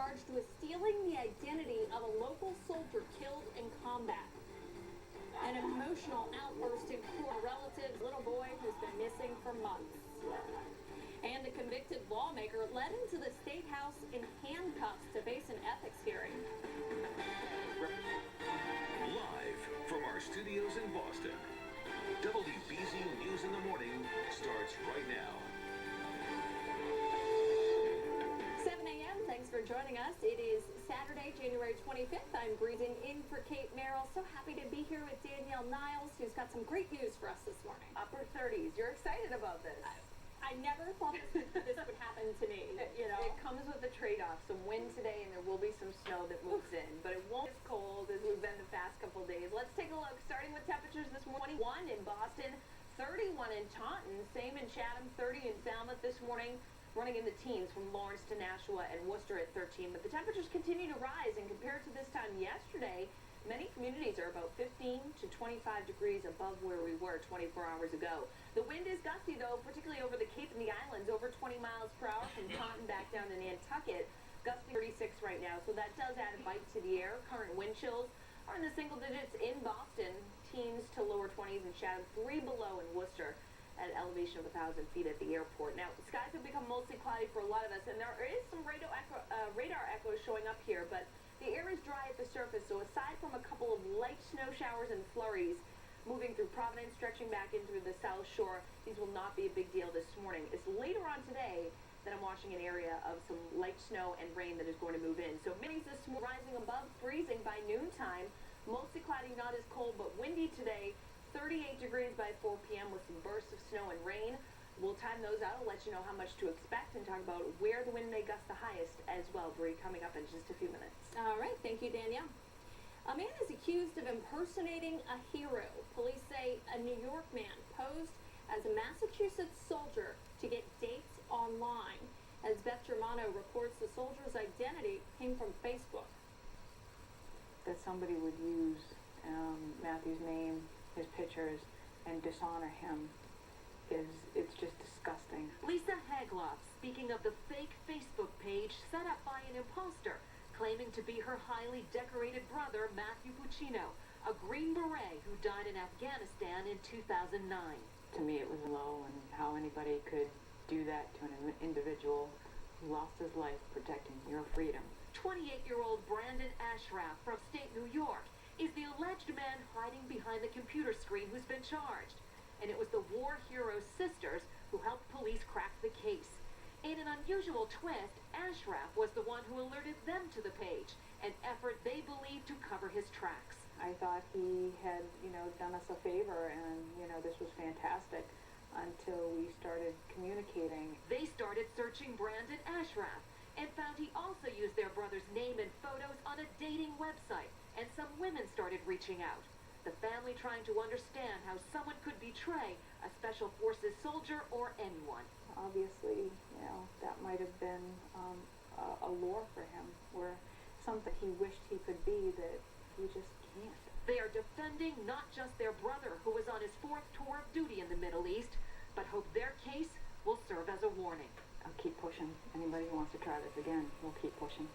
charged with stealing the identity of a local soldier killed in combat. An emotional outburst in court. Relatives, little boy who's been missing for months. And a convicted lawmaker led into the State House in handcuffs to face an ethics hearing. Live from our studios in Boston, WBZ News in the Morning starts right now. 7 a.m. Thanks for joining us. It is Saturday, January 25th. I'm breathing in for Kate Merrill. So happy to be here with Danielle Niles, who's got some great news for us this morning. Upper 30s. You're excited about this. I never thought this would happen to me, you know. It comes with a trade-off. Some wind today, and there will be some snow that moves in. But it won't be as cold as we've been the past couple days. Let's take a look, starting with temperatures this morning. 21 in Boston, 31 in Taunton, same in Chatham, 30 in Falmouth this morning. Running in the teens from Lawrence to Nashua and Worcester at 13. But the temperatures continue to rise, and compared to this time yesterday, many communities are about 15 to 25 degrees above where we were 24 hours ago. The wind is gusty, though, particularly over the Cape and the Islands, over 20 miles per hour from Taunton back down to Nantucket. Gusty 36 right now, so that does add a bite to the air. Current wind chills are in the single digits in Boston, teens to lower 20s in Chatham, 3 below in Worcester at an elevation of 1,000 feet at the airport. Now, skies have become mostly cloudy for a lot of us, and there is some radar echoes showing up here, but the air is dry at the surface, so aside from a couple of light snow showers and flurries moving through Providence, stretching back into the South Shore, these will not be a big deal this morning. It's later on today that I'm watching an area of some light snow and rain that is going to move in. So minis this morning rising above freezing by noontime. Mostly cloudy, not as cold, but windy today. 38 degrees by 4 p.m. with some bursts of snow and rain. We'll time those out. I'll let you know how much to expect and talk about where the wind may gust the highest as well, Bree, coming up in just a few minutes. All right, thank you, Danielle. A man is accused of impersonating a hero. Police say a New York man posed as a Massachusetts soldier to get dates online. As Beth Germano reports, the soldier's identity came from Facebook. That somebody would use Matthew's name, his pictures, and dishonor him it's just disgusting. Lisa Hagloff speaking of the fake Facebook page set up by an imposter claiming to be her highly decorated brother Matthew Puccino, a Green Beret who died in Afghanistan in 2009. To me it was low, and how anybody could do that to an individual who lost his life protecting your freedom. 28-year-old Brandon Ashraf from upstate New York is the alleged man hiding behind the computer screen who's been charged. And it was the war hero sisters who helped police crack the case. In an unusual twist, Ashraf was the one who alerted them to the page, an effort they believed to cover his tracks. I thought he had, done us a favor, and, this was fantastic until we started communicating. They started searching Brandon Ashraf and found he also used their brother's name and photos on a dating website, and some women started reaching out. The family trying to understand how someone could betray a Special Forces soldier or anyone. Obviously, that might have been a lure for him, or something he wished he could be that he just can't. They are defending not just their brother, who was on his 4th tour of duty in the Middle East, but hope their case will serve as a warning. I'll keep pushing. Anybody who wants to try this again, we'll keep pushing.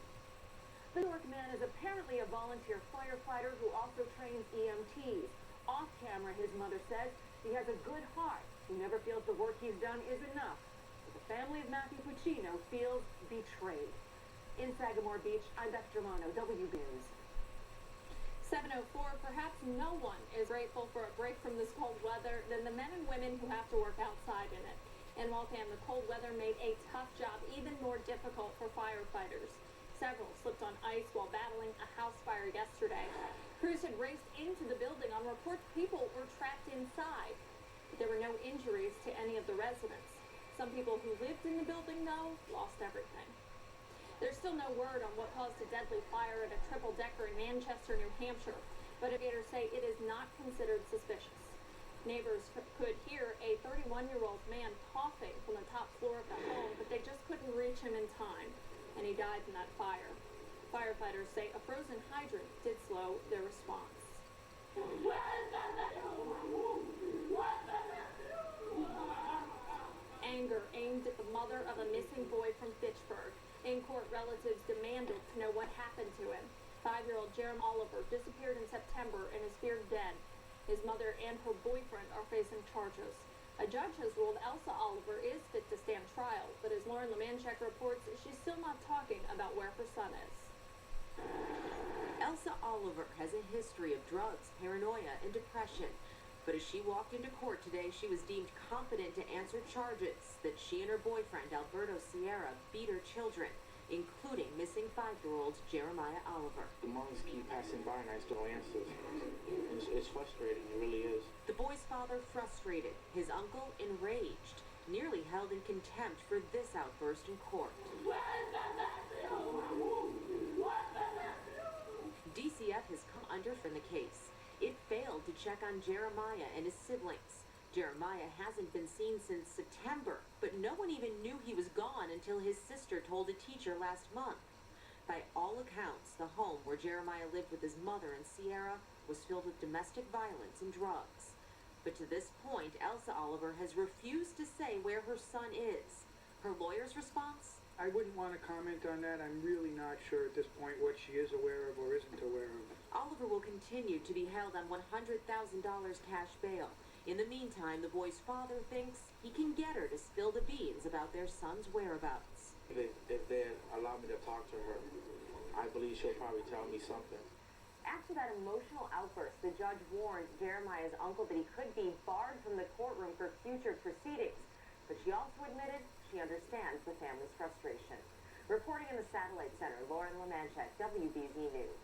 The New York man is apparently a volunteer firefighter who also trains EMTs. Off camera, his mother says he has a good heart. He never feels the work he's done is enough. But the family of Matthew Puccino feels betrayed. In Sagamore Beach, I'm Beth Germano, WBZ News. 7:04, perhaps no one is grateful for a break from this cold weather than the men and women who have to work outside in it. In Waltham, the cold weather made a tough job even more difficult for firefighters. Several slipped on ice while battling a house fire yesterday. Crews had raced into the building. On reports, people were trapped inside. But there were no injuries to any of the residents. Some people who lived in the building, though, lost everything. There's still no word on what caused a deadly fire at a triple-decker in Manchester, New Hampshire, but investigators say it is not considered suspicious. Neighbors could hear a 31-year-old man coughing from the top floor of the home, but they just couldn't reach him in time, and he died in that fire. Firefighters say a frozen hydrant did slow their response. Anger aimed at the mother of a missing boy from Fitchburg. In court, relatives demand demanded to know what happened to him. 5-year-old Jeremy Oliver disappeared in September and is feared dead. His mother and her boyfriend are facing charges. A judge has ruled Elsa Oliver is fit to stand trial, but as Lauren Lemanchek reports, she's still not talking about where her son is. Elsa Oliver has a history of drugs, paranoia, and depression. But as she walked into court today, she was deemed competent to answer charges that she and her boyfriend, Alberto Sierra, beat her children, including missing 5-year-old Jeremiah Oliver. The months keep passing by and I still answer. It's frustrating, it really is. The boy's father frustrated, his uncle enraged, nearly held in contempt for this outburst in court. DCF has come under from the case. It failed to check on Jeremiah and his siblings. Jeremiah hasn't been seen since September, but no one even knew he was gone until his sister told a teacher last month. By all accounts, the home where Jeremiah lived with his mother and Sierra was filled with domestic violence and drugs. But to this point, Elsa Oliver has refused to say where her son is. Her lawyer's response? I wouldn't want to comment on that. I'm really not sure at this point what she is aware of or isn't aware of. Oliver will continue to be held on $100,000 cash bail. In the meantime, the boy's father thinks he can get her to spill the beans about their son's whereabouts. If they allow me to talk to her, I believe she'll probably tell me something. After that emotional outburst, the judge warned Jeremiah's uncle that he could be barred from the courtroom for future proceedings. But she also admitted she understands the family's frustration. Reporting in the Satellite Center, Lauren Lemanchek, WBZ News.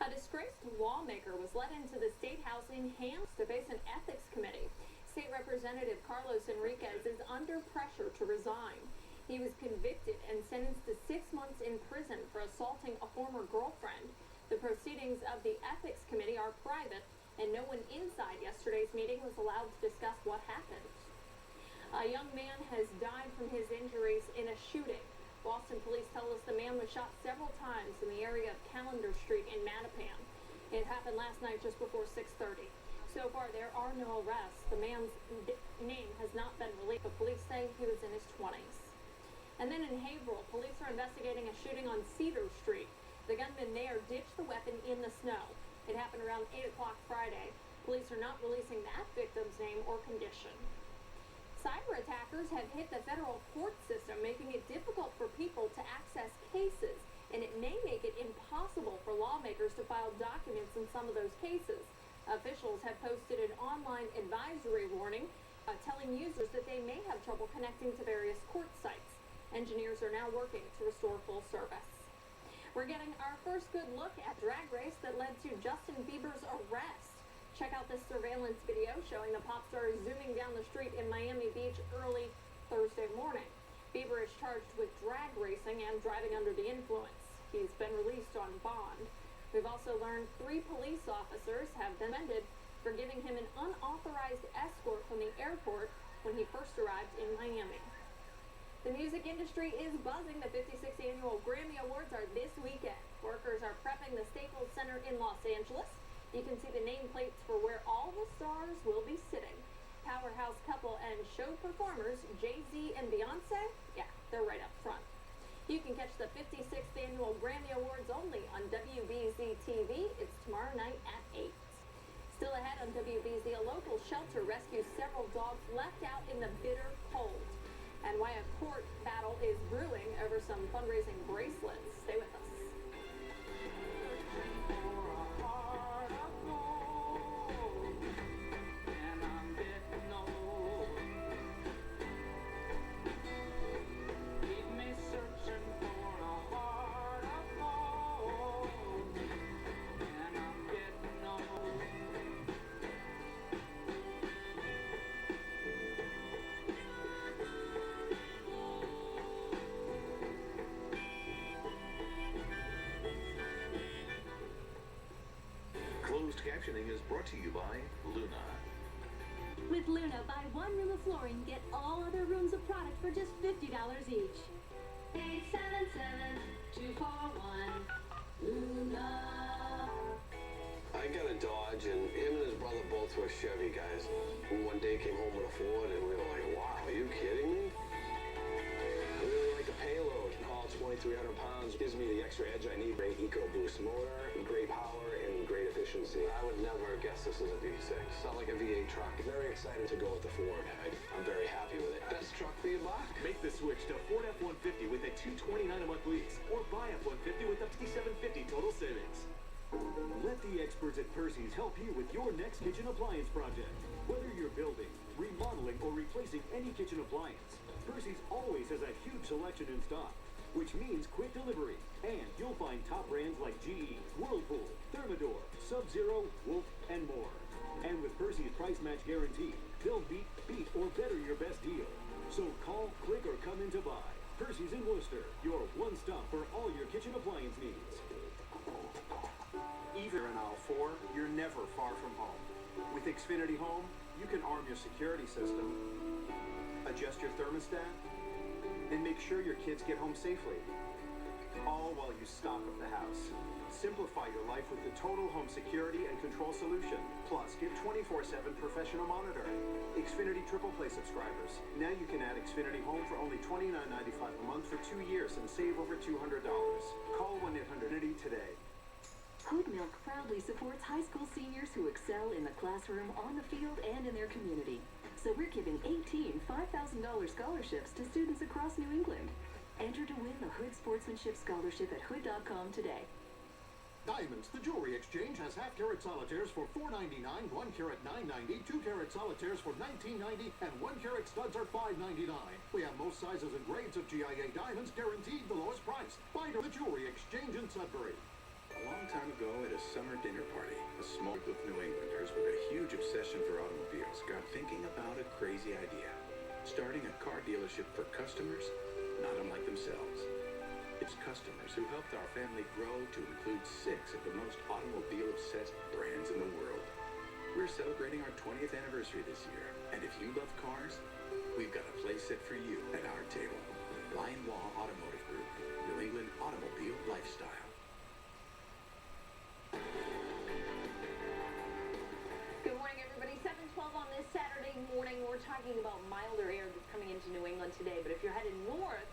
A disgraced lawmaker was led into the State House in Hampton to face an ethics committee. State Representative Carlos Enriquez is under pressure to resign. He was convicted and sentenced to 6 months in prison for assaulting a former girlfriend. The proceedings of the ethics committee are private, and no one inside yesterday's meeting was allowed to discuss what happened. A young man has died from his injuries in a shooting. Boston police tell us the man was shot several times in the area of Callender Street in Mattapan. It happened last night just before 6:30. So far, there are no arrests. The man's name has not been released, but police say he was in his 20s. And then in Haverhill, police are investigating a shooting on Cedar Street. The gunman there ditched the weapon in the snow. It happened around 8 o'clock Friday. Police are not releasing that victim's name or condition. Cyber attackers have hit the federal court system, making it difficult for people to access cases, and it may make it impossible for lawmakers to file documents in some of those cases. Officials have posted an online advisory warning telling users that they may have trouble connecting to various court sites. Engineers are now working to restore full service. We're getting our first good look at drag race that led to Justin Bieber's arrest. Check out this surveillance video showing the pop star zooming down the street in Miami Beach early Thursday morning. Bieber is charged with drag racing and driving under the influence. He's been released on bond. We've also learned 3 police officers have been suspended for giving him an unauthorized escort from the airport when he first arrived in Miami. The music industry is buzzing. The 56th annual Grammy Awards are this weekend. Workers are prepping the Staples Center in Los Angeles. You can see the nameplates for where all the stars will be sitting. Powerhouse couple and show performers Jay-Z and Beyonce, they're right up front. You can catch the 56th annual Grammy Awards only on WBZ-TV. It's tomorrow night at 8. Still ahead on WBZ, a local shelter rescues several dogs left out in the bitter cold. And why a court battle is brewing over some fundraising bracelets. Stay with us. Closed captioning is brought to you by Luna. With Luna, buy 1 room of flooring, get all other rooms of product for just $50 each. 877-241 Luna. I got a Dodge, and him and his brother both were Chevy guys. And one day came home with a Ford, and we were like, wow, are you kidding me? I really like the payload. All 2,300 pounds gives me the extra edge I need. Great EcoBoost motor, great power, and great efficiency. I would never guess this is a V6. It's not like a V8 truck. Very excited to go with the Ford. I'm very happy with it. Best truck for your buck. Make the switch to Ford F-150 with a $229 a month lease, or buy F-150 with up to $750 total savings. Let the experts at Percy's help you with your next kitchen appliance project. Whether you're building, remodeling, or replacing any kitchen appliance, Percy's always has a huge selection in stock, which means quick delivery. And you'll find top brands like GE, Whirlpool, Thermador, Sub-Zero, Wolf, and more. And with Percy's price match guarantee, they'll beat, or better your best deal. So call, click, or come in to buy. Percy's in Worcester, your one stop for all your kitchen appliance needs. Either in aisle 4, you're never far from home. With Xfinity Home, you can arm your security system, adjust your thermostat, and make sure your kids get home safely. All while you stock up the house. Simplify your life with the total home security and control solution. Plus, get 24/7 professional monitoring. Xfinity Triple Play subscribers. Now you can add Xfinity Home for only $29.95 a month for 2 years and save over $200. Call 1-800-INFINITY today. Hood Milk proudly supports high school seniors who excel in the classroom, on the field, and in their community. So we're giving 18 $5,000 scholarships to students across New England. Enter to win the Hood Sportsmanship Scholarship at hood.com today. Diamonds, the jewelry exchange, has half-carat solitaires for $4.99, 1-carat $9.90, 2-carat solitaires for $19.90, and 1-carat studs are $5.99. We have most sizes and grades of GIA diamonds, guaranteed the lowest price. Buy to the jewelry exchange in Sudbury. A long time ago at a summer dinner party, a small group of New Englanders with a huge obsession for automobiles got thinking about a crazy idea. Starting a car dealership for customers, not unlike themselves. It's customers who helped our family grow to include 6 of the most automobile-obsessed brands in the world. We're celebrating our 20th anniversary this year, and if you love cars, we've got a place set for you at our table. Lion Law Automotive Group, New England automobile lifestyle. Good morning, everybody. 7:12 on this Saturday morning. We're talking about milder air that's coming into New England today, but if you're headed north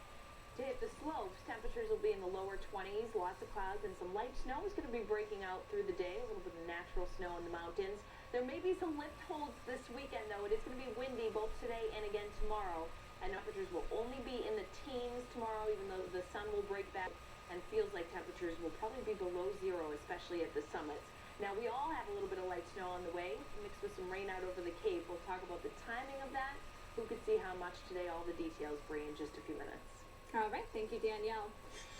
to hit the slopes, temperatures will be in the lower 20s, lots of clouds, and some light snow is going to be breaking out through the day, a little bit of natural snow in the mountains. There may be some lift holds this weekend, though. It is going to be windy both today and again tomorrow, and temperatures will only be in the teens tomorrow, even though the sun will break back, and feels like temperatures will probably be below zero, especially at the summits. Now, we all have a little bit of light snow on the way, mixed with some rain out over the Cape. We'll talk about the timing of that, who could see how much today, all the details, Bree, in just a few minutes. All right, thank you, Danielle.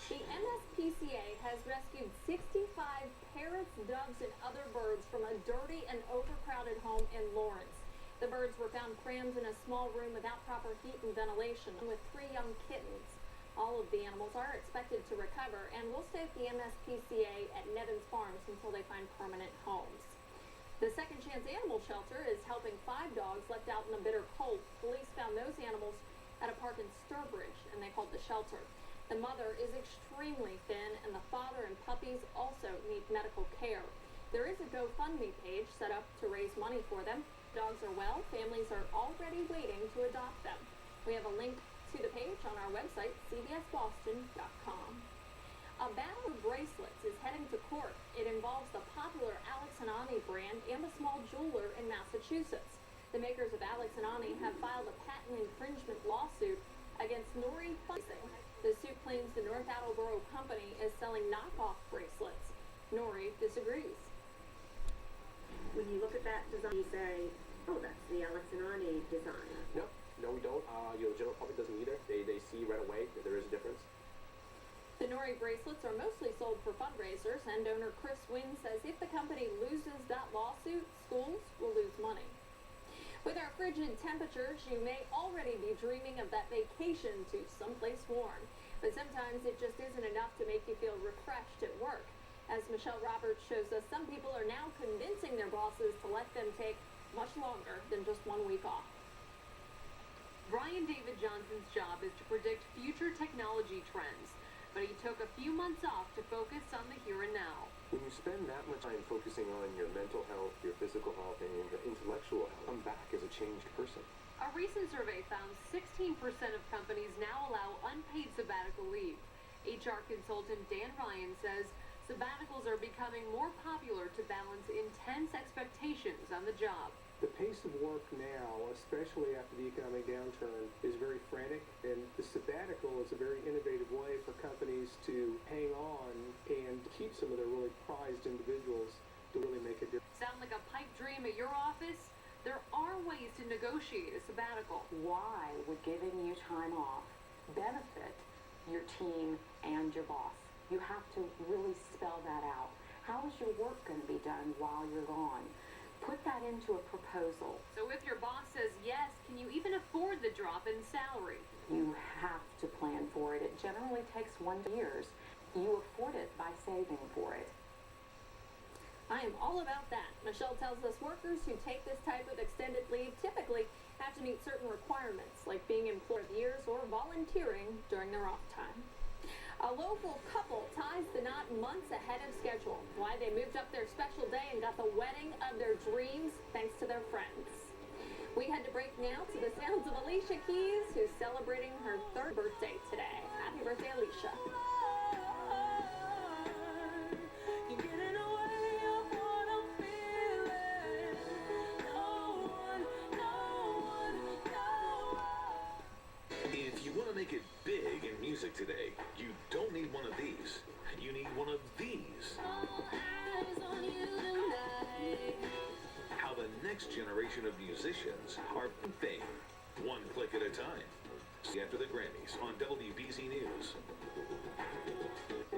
The MSPCA has rescued 65 parrots, doves, and other birds from a dirty and overcrowded home in Lawrence. The birds were found crammed in a small room without proper heat and ventilation, with 3 young kittens. All of the animals are expected to recover and will stay at the MSPCA at Nevins Farms until they find permanent homes. The Second Chance Animal Shelter is helping 5 dogs left out in the bitter cold. Police found those animals at a park in Sturbridge, and they called the shelter. The mother is extremely thin, and the father and puppies also need medical care. There is a GoFundMe page set up to raise money for them. Dogs are well. Families are already waiting to adopt them. We have a link to the page on our website, cbsboston.com. A battle of bracelets is heading to court. It involves the popular Alex & Ani brand and a small jeweler in Massachusetts. The makers of Alex & Ani have filed a patent infringement lawsuit against Nori Funding. The suit claims the North Attleboro company is selling knockoff bracelets. Nori disagrees. When you look at that design, you say, oh, that's the Alex & Ani design. No, we don't. The general public doesn't either. They see right away that there is a difference. The Nori bracelets are mostly sold for fundraisers, and owner Chris Wynn says if the company loses that lawsuit, schools will lose money. With our frigid temperatures, you may already be dreaming of that vacation to someplace warm. But sometimes it just isn't enough to make you feel refreshed at work. As Michelle Roberts shows us, some people are now convincing their bosses to let them take much longer than just 1 week off. Brian David Johnson's job is to predict future technology trends, but he took a few months off to focus on the here and now. When you spend that much time focusing on your mental health, your physical health, and your intellectual health, come back as a changed person. A recent survey found 16% of companies now allow unpaid sabbatical leave. HR consultant Dan Ryan says sabbaticals are becoming more popular to balance intense expectations on the job. The pace of work now, especially after the economic downturn, is very frantic, and the sabbatical is a very innovative way for companies to hang on and keep some of their really prized individuals to really make a difference. Sound like a pipe dream at your office? There are ways to negotiate a sabbatical. Why would giving you time off benefit your team and your boss? You have to really spell that out. How is your work going to be done while you're gone? Put that into a proposal. So if your boss says yes, can you even afford the drop in salary? You have to plan for it. It generally takes 1 year. You afford it by saving for it. I am all about that. Michelle tells us workers who take this type of extended leave typically have to meet certain requirements, like being employed years or volunteering during their off time. A local couple ties the knot months ahead of schedule. Why they moved up their special day and got the wedding of their dreams thanks to their friends. We had to break now to the sounds of Alicia Keys, who's celebrating her 3rd birthday today. Happy birthday, Alicia. If you want to make it big in music today, you don't need one of these. You need one of these. How the next generation of musicians are fame, one click at a time. After the Grammys on WBZ News.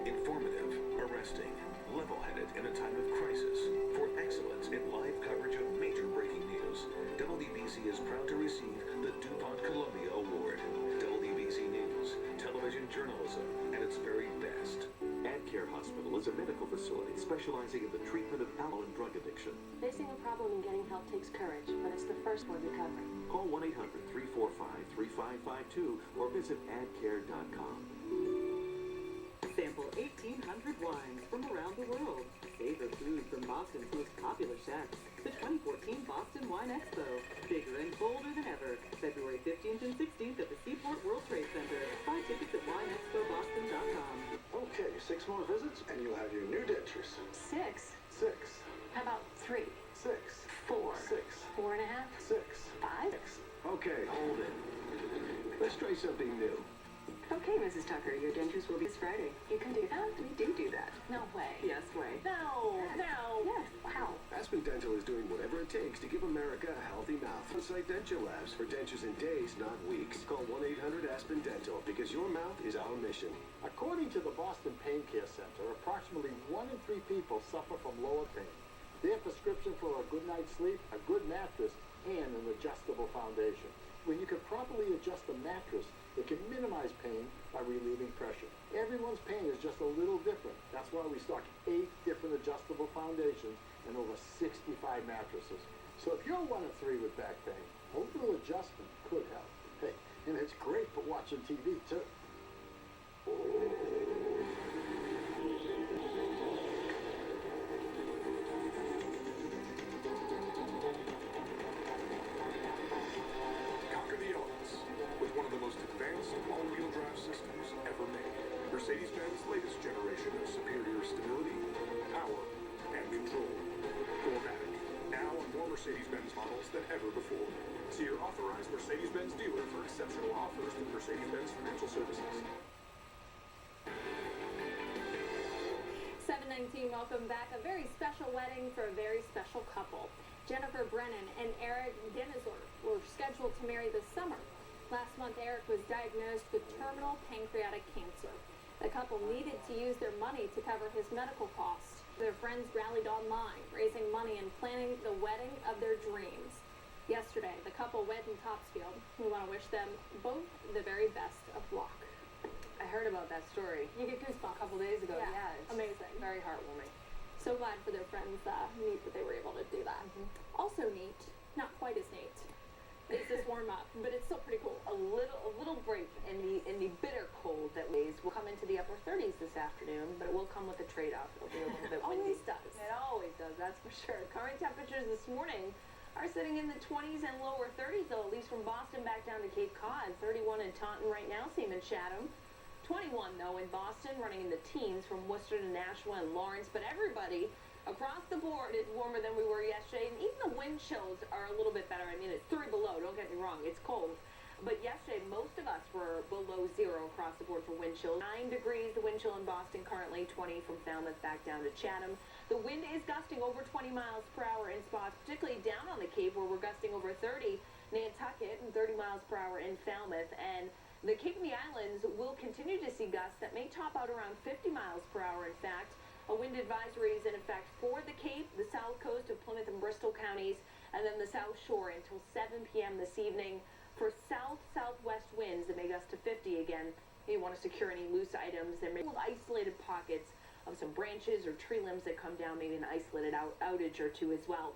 Informative, arresting, level-headed in a time of crisis. For excellence in live coverage of major breaking news, WBZ is proud to receive the DuPont Columbia Award. WBZ News, television journalism at its very best. AdCare Hospital is a medical facility specializing in the treatment of alcohol and drug addiction. Facing a problem and getting help takes courage, but it's the first for recovery. Call 1-800-345-3552 or visit adcare.com. Sample 1,800 wines from around the world. Savor food from Boston's most popular chefs. The 2014 Boston Wine Expo. Bigger and bolder than ever. February 15th and 16th at the Seaport World Trade Center. Buy tickets at wineexpoboston.com. Okay, 6 more visits and you'll have your new dentures. 6? 6. How about 3? 6. 4? 6. 4.5? 6. 5? 6. Okay, hold it. Let's try something new. Okay, Mrs. Tucker, your dentures will be this Friday. You can do that? We do that. No way. Yes, way. No. Yes. Wow. Aspen Dental is doing whatever it takes to give America a healthy mouth. On-site denture labs for dentures in days, not weeks. Call 1-800-ASPEN-DENTAL because your mouth is our mission. According to the Boston Pain Care Center, approximately 1 in 3 people suffer from lower pain. Their prescription for a good night's sleep, a good mattress, and an adjustable foundation. When you can properly adjust the mattress, it can minimize pain by relieving pressure. Everyone's pain is just a little different. That's why we stock 8 different adjustable foundations and over 65 mattresses. So if you're 1 of 3 with back pain, a little adjustment could help. Hey, and it's great for watching TV too. Conquer the elements with one of the most advanced all-wheel drive systems ever made. Mercedes-Benz latest generation of superior stability, power, and control. Gourmet, now on more Mercedes-Benz models than ever before. See your authorized Mercedes-Benz dealer for exceptional offers through Mercedes-Benz Financial Services. 719, welcome back. A very special wedding for a very special couple. Jennifer Brennan and Eric Denizor were scheduled to marry this summer. Last month, Eric was diagnosed with terminal pancreatic cancer. The couple needed to use their money to cover his medical costs. Their friends rallied online, raising money and planning the wedding of their dreams. Yesterday, the couple wed in Topsfield. We want to wish them both the very best of luck. I heard about that story. You get goosebumps. A couple days ago. Yeah, It's amazing. Very heartwarming. So glad for their friends. Neat that they were able to do that. Also neat, not quite as neat, is this warm up, but it's still pretty cool. A little break in the bitter cold that waves will come into the upper 30s this afternoon, but it will come with a trade-off. It'll be a little bit windy. Always does. It always does, that's for sure. Current temperatures this morning are sitting in the 20s and lower 30s, though, at least from Boston back down to Cape Cod. 31 in Taunton right now, same in Chatham. 21, though, in Boston, running in the teens from Worcester to Nashua and Lawrence. But everybody across the board is warmer than we were yesterday, and even the wind chills are a little bit better. I mean, it's 3 below, don't get me wrong, it's cold. But yesterday, most of us were below 0 across the board for wind chill. 9 degrees, the wind chill in Boston currently, 20 from Falmouth back down to Chatham. The wind is gusting over 20 miles per hour in spots, particularly down on the Cape, where we're gusting over 30, Nantucket, and 30 miles per hour in Falmouth. And the Cape and the Islands will continue to see gusts that may top out around 50 miles per hour, in fact. A wind advisory is in effect for the Cape, the south coast of Plymouth and Bristol counties, and then the South Shore until 7 p.m. this evening. For south-southwest winds that may gust to 50 again, you want to secure any loose items. There may be isolated pockets of some branches or tree limbs that come down, maybe an isolated outage or two as well.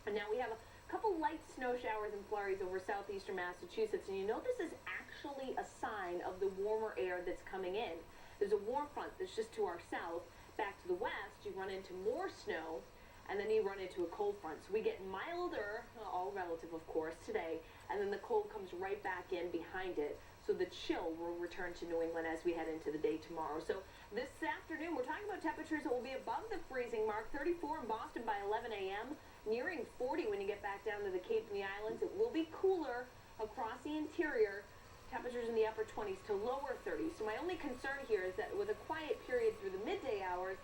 And now we have a couple light snow showers and flurries over southeastern Massachusetts, and you know this is actually a sign of the warmer air that's coming in. There's a warm front that's just to our south. Back to the west, you run into more snow, and then you run into a cold front. So we get milder, all relative of course, today, and then the cold comes right back in behind it. So the chill will return to New England as we head into the day tomorrow. So this afternoon, we're talking about temperatures that will be above the freezing mark, 34 in Boston by 11 a.m., nearing 40 when you get back down to the Cape and the Islands. It will be cooler across the interior, temperatures in the upper 20s to lower 30s. So my only concern here is that with a quiet period through the midday hours,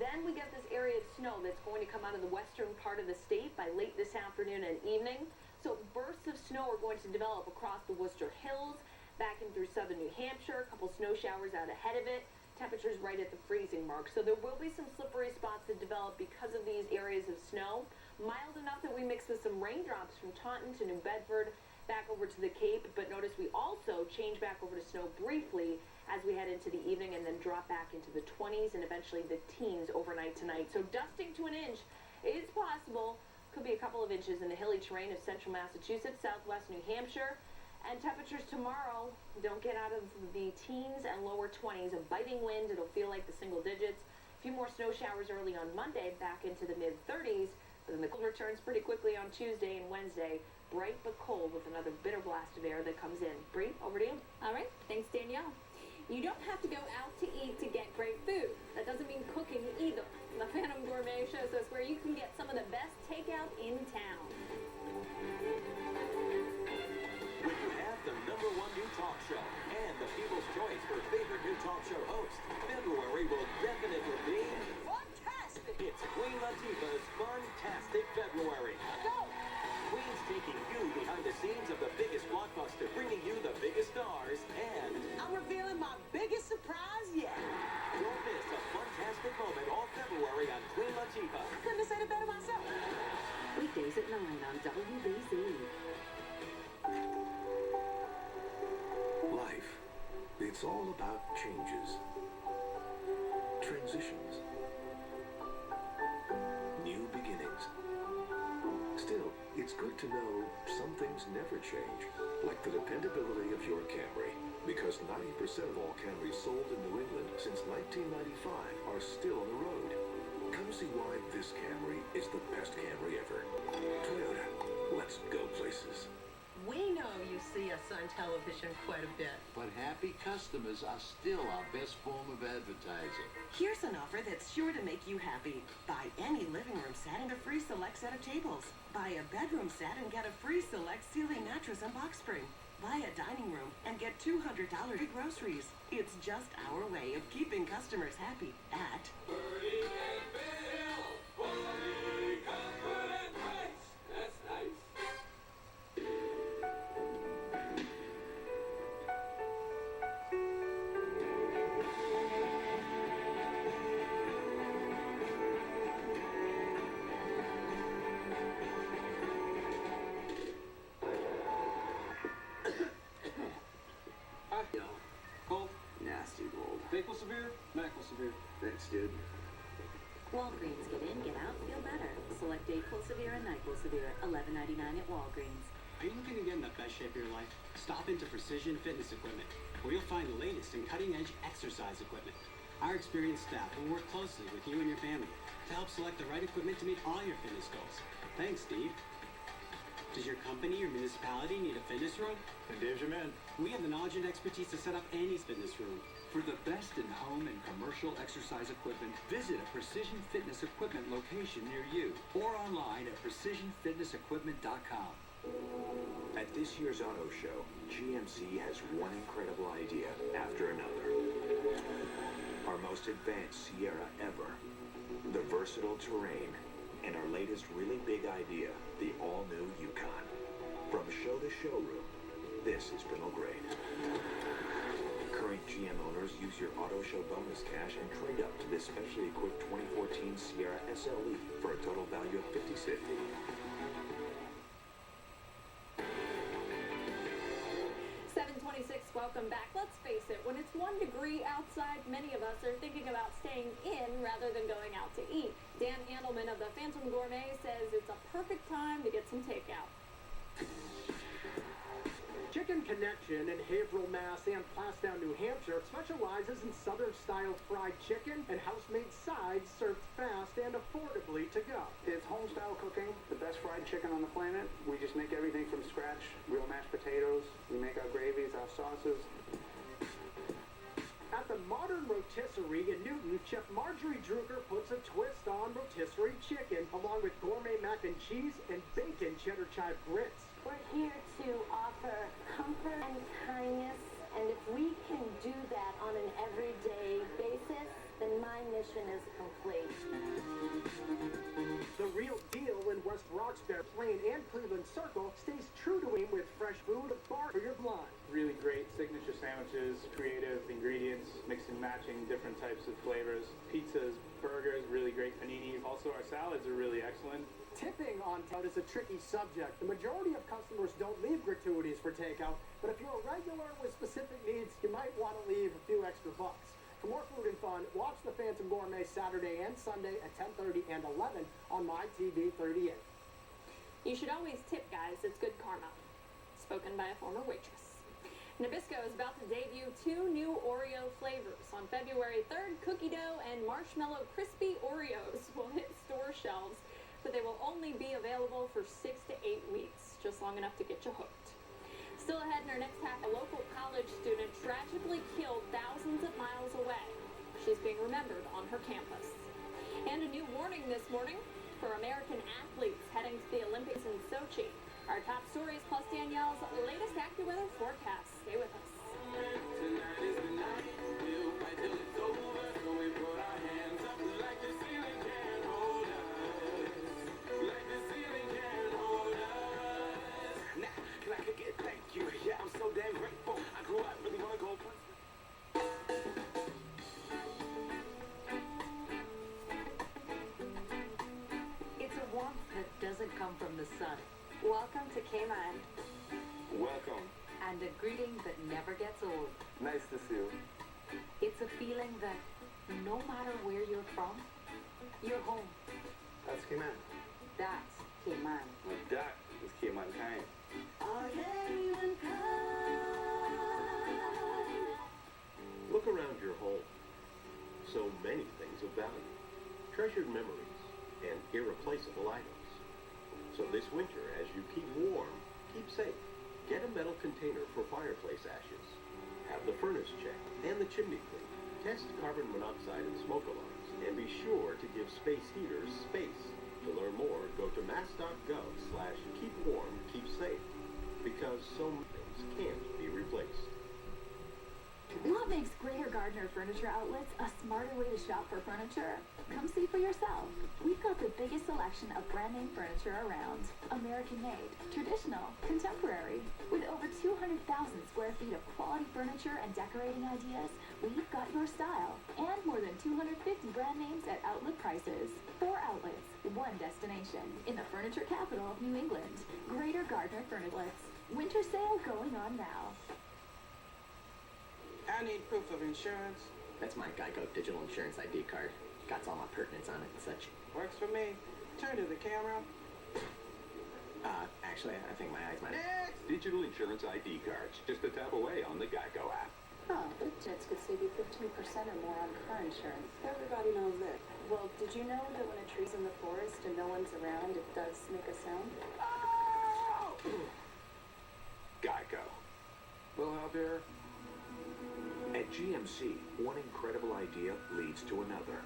then we get this area of snow that's going to come out of the western part of the state by late this afternoon and evening. So bursts of snow are going to develop across the Worcester Hills, back in through southern New Hampshire, a couple snow showers out ahead of it. Temperatures right at the freezing mark. So there will be some slippery spots that develop because of these areas of snow. Mild enough that we mix with some raindrops from Taunton to New Bedford, back over to the Cape, but notice we also change back over to snow briefly as we head into the evening and then drop back into the 20s and eventually the teens overnight tonight. So dusting to an inch is possible. Could be a couple of inches in the hilly terrain of central Massachusetts, southwest New Hampshire. And temperatures tomorrow don't get out of the teens and lower 20s. A biting wind, it'll feel like the single digits. A few more snow showers early on Monday, back into the mid-30s. But then the cold returns pretty quickly on Tuesday and Wednesday. Bright but cold with another bitter blast of air that comes in. Bree, over to you. All right, thanks Danielle. You don't have to go out to eat to get great food. That doesn't mean cooking either. The Phantom Gourmet shows us where you can get some of the best takeout in town. When you have the #1 new talk show and the people's choice for favorite new talk show host, February will definitely be fantastic. It's Queen Latifah's Funtastic February. Go! Queen's taking you behind the scenes of the biggest blockbuster, bringing you the biggest stars, and I'm revealing my biggest surprise yet. Don't miss a fantastic moment all February on Queen Latifah. Couldn't have said it better myself. Weekdays at 9 on WBZ. Life, it's all about changes, transitions, new beginnings. Still, it's good to know some things never change, like the dependability of your Camry, because 90% of all Camrys sold in New England since 1995 are still on the road. Come see why this Camry is the best Camry ever. Toyota, let's go places. We know you see us on television quite a bit. But happy customers are still our best form of advertising. Here's an offer that's sure to make you happy. Buy any living room set and a free select set of tables. Buy a bedroom set and get a free select ceiling mattress and box spring. Buy a dining room and get $200 free groceries. It's just our way of keeping customers happy at Birdie and Bill, quality, comfort, and price. That's nice. Cold? Nasty cold. Maple severe? Maple severe. Thanks, dude. Walgreens, get in, get out, feel better. Select Dayquil Severe and Nyquil Severe at $11.99 at Walgreens. Are you looking to get in the best shape of your life? Stop into Precision Fitness Equipment, where you'll find the latest in cutting-edge exercise equipment. Our experienced staff will work closely with you and your family to help select the right equipment to meet all your fitness goals. Thanks, Steve. Does your company or municipality need a fitness room? And Dave's your man. We have the knowledge and expertise to set up any fitness room. For the best in home and commercial exercise equipment, visit a Precision Fitness Equipment location near you or online at precisionfitnessequipment.com. At this year's auto show, GMC has one incredible idea after another. Our most advanced Sierra ever, the versatile terrain, and our latest really big idea, the all-new Yukon. From show to showroom, this is Biddle Grade. Current GM owners use your auto show bonus cash and trade up to this specially equipped 2014 Sierra SLE for a total value of $56. 726, welcome back. Let's face it, when it's 1 degree outside, many of us are thinking about staying in rather than going out to eat. Dan Andelman of the Phantom Gourmet says it's a perfect time to get some takeout. Chicken Connection in Haverhill, Mass. and Plastown, New Hampshire specializes in Southern-style fried chicken and house-made sides served fast and affordably to go. It's home-style cooking, the best fried chicken on the planet. We just make everything from scratch, real mashed potatoes. We make our gravies, our sauces. At the Modern Rotisserie in Newton, Chef Marjorie Drucker puts a twist on rotisserie chicken, along with gourmet mac and cheese and bacon cheddar chive grits. We're here to offer comfort and kindness, and if we can do that on an everyday basis, then my mission is complete. The Real Deal in West Roxbury, Plain, and Cleveland Circle stays true to him with fresh food, bar for your blood. Really great signature sandwiches, creative ingredients, mix and matching different types of flavors. Pizzas, burgers, really great paninis. Also, our salads are really excellent. Tipping on takeout is a tricky subject. The majority of customers don't leave gratuities for takeout, but if you're a regular with specific needs, you might want to leave a few extra bucks. For more food and fun, watch the Phantom Gourmet Saturday and Sunday at 10:30 and 11 on MyTV 38. You should always tip, guys. It's good karma. Spoken by a former waitress. Nabisco is about to debut 2 new Oreo flavors. On February 3rd, cookie dough and marshmallow crispy Oreos will hit store shelves, but they will only be available for 6 to 8 weeks, just long enough to get you hooked. Still ahead in our next half, a local college student tragically killed thousands of miles away. She's being remembered on her campus. And a new warning this morning for American athletes heading to the Olympics in Sochi. Our top stories plus Danielle's latest AccuWeather forecast. Stay with us. Tonight is the night. We'll fight till it's over. So we put our hands up like the ceiling can't hold us. Like the ceiling can't hold us. Now, can I kick it? Thank you. Yeah, I'm so damn grateful. I grew up, really wanna go first. It's a warmth that doesn't come from the sun. Welcome to Cayman. Welcome. And a greeting that never gets old. Nice to see you. It's a feeling that no matter where you're from, you're home. That's Cayman. That's Cayman. That is Cayman kind. Look around your home. So many things of value. Treasured memories and irreplaceable items. So this winter, as you keep warm, keep safe. Get a metal container for fireplace ashes. Have the furnace checked and the chimney cleaned. Test carbon monoxide and smoke alarms. And be sure to give space heaters space. To learn more, go to mass.gov/keepwarmkeepsafe. Because so many things can't be replaced. What makes Greater Gardner Furniture Outlets a smarter way to shop for furniture? Come see for yourself. We've got the biggest selection of brand name furniture around. American made, traditional, contemporary. With over 200,000 square feet of quality furniture and decorating ideas, we've got your style. And more than 250 brand names at outlet prices. 4 outlets, 1 destination. In the furniture capital of New England. Greater Gardner Furniture Outlets. Winter sale going on now. I need proof of insurance. That's my Geico digital insurance ID card. Got all my pertinence on it and such. Works for me. Turn to the camera. Actually, I think my eyes might... Next! Digital insurance ID cards. Just a tap away on the Geico app. Oh, Jets could save you 15% or more on car insurance. Everybody knows that. Well, did you know that when a tree's in the forest and no one's around, it does make a sound? Oh! Geico. Well, Javier, At GMC, one incredible idea leads to another.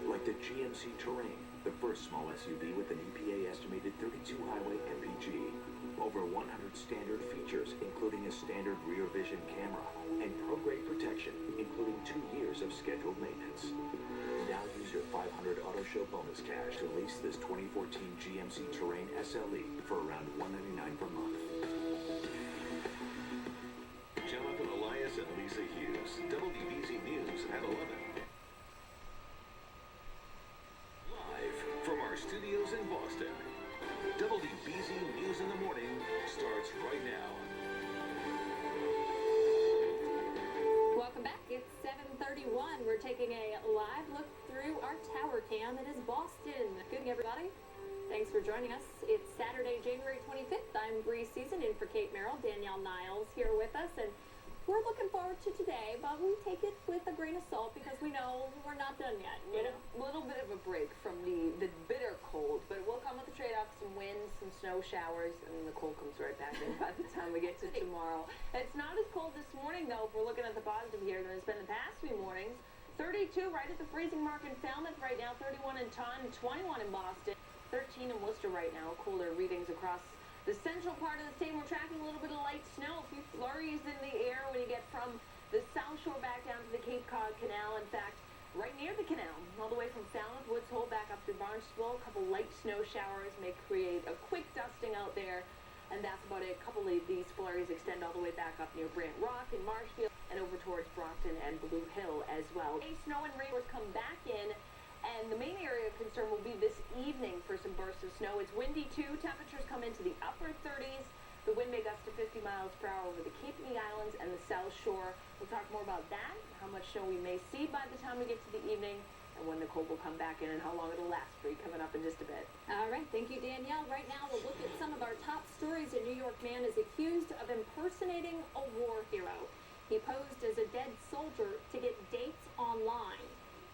Like the GMC Terrain, the first small SUV with an EPA estimated 32 highway MPG. Over 100 standard features, including a standard rear vision camera and pro-grade protection, including 2 years of scheduled maintenance. Now use your $500 auto show bonus cash to lease this 2014 GMC Terrain SLE for around $199 per month. Jonathan Elias and Lisa Hughes, WBZ News at 11. Live from our studios in Boston, WBZ News in the Morning starts right now. Welcome back. It's 7:31. We're taking a live look through our tower cam. It is Boston. Good evening, everybody. Thanks for joining us. It's Saturday, January 25th. I'm Bree Season in for Kate Merrill. Danielle Niles here with us, and we're looking forward to today, but we take it with a grain of salt because we know we're not done yet. Little bit of a break from the bitter cold, but it will come with a trade-off, some wind, some snow showers, and then the cold comes right back in by the time we get to tomorrow. It's not as cold this morning, though, if we're looking at the positive here, than it's been the past few mornings. 32 right at the freezing mark in Falmouth right now, 31 in Taunton, 21 in Boston, 13 in Worcester right now. Cooler readings across the central part of the state. We're tracking a little bit of light snow, a few flurries in the air when you get from the South Shore back down to the Cape Cod Canal. In fact, right near the canal, all the way from Falmouth, Woods Hole back up through Barnstable, a couple light snow showers may create a quick dusting out there, and that's about it. A couple of these flurries extend all the way back up near Brant Rock and Marshfield and over towards Brockton and Blue Hill as well. Snow and rain will come back in. And the main area of concern will be this evening for some bursts of snow. It's windy too. Temperatures come into the upper 30s. The wind may gust to 50 miles per hour over the Cape and the Islands and the South Shore. We'll talk more about that, how much snow we may see by the time we get to the evening, and when the cold will come back in and how long it'll last for you, coming up in just a bit. All right, thank you, Danielle. Right now, we'll look at some of our top stories. A New York man is accused of impersonating a war hero. He posed as a dead soldier to get dates online.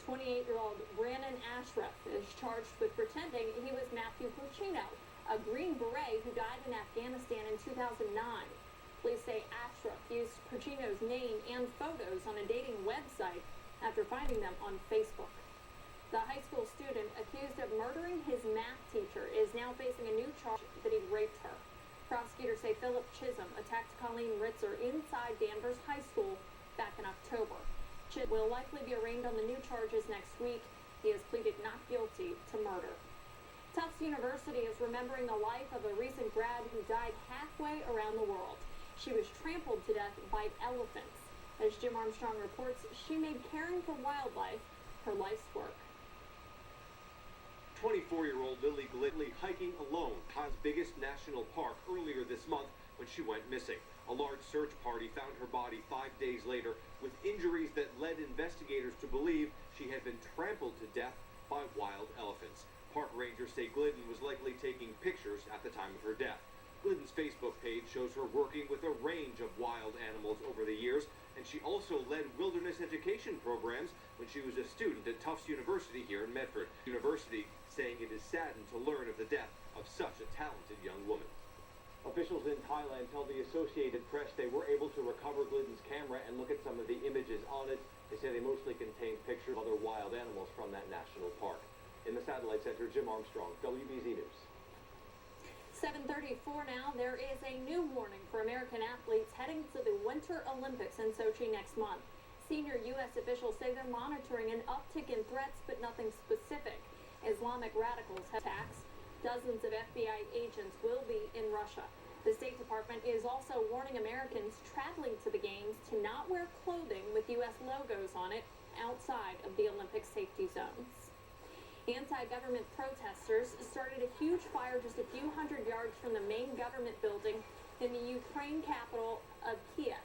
28-year-old Brandon Ashraf is charged with pretending he was Matthew Puccino, a Green Beret who died in Afghanistan in 2009. Police say Ashraf used Puccino's name and photos on a dating website after finding them on Facebook. The high school student accused of murdering his math teacher is now facing a new charge that he raped her. Prosecutors say Philip Chisholm attacked Colleen Ritzer inside Danvers High School back in October. Chisholm will likely be arraigned on the new charges next week. He has pleaded not guilty to murder. Tufts University is remembering the life of a recent grad who died halfway around the world. She was trampled to death by elephants. As Jim Armstrong reports, she made caring for wildlife her life's work. 24-year-old Lily Glidley hiking alone Todd's biggest national park earlier this month when she went missing. A large search party found her body 5 days later with injuries that led investigators to believe she had been trampled to death by wild elephants. Park rangers say Glidden was likely taking pictures at the time of her death. Glidden's Facebook page shows her working with a range of wild animals over the years, and she also led wilderness education programs when she was a student at Tufts University here in Medford. University saying it is saddened to learn of the death of such a talented young woman. Officials in Thailand tell the Associated Press they were able to recover Glidden's camera and look at some of the images on it. They say they mostly contained pictures of other wild animals from that national park. In the Satellite Center, Jim Armstrong, WBZ News. 7:34 now. There is a new warning for American athletes heading to the Winter Olympics in Sochi next month. Senior U.S. officials say they're monitoring an uptick in threats, but nothing specific. Islamic radicals have attacks. Dozens of FBI agents will be in Russia. The State Department is also warning Americans traveling to the games to not wear clothing with U.S. logos on it outside of the Olympic safety zones. Anti-government protesters started a huge fire just a few hundred yards from the main government building in the Ukraine capital of Kiev.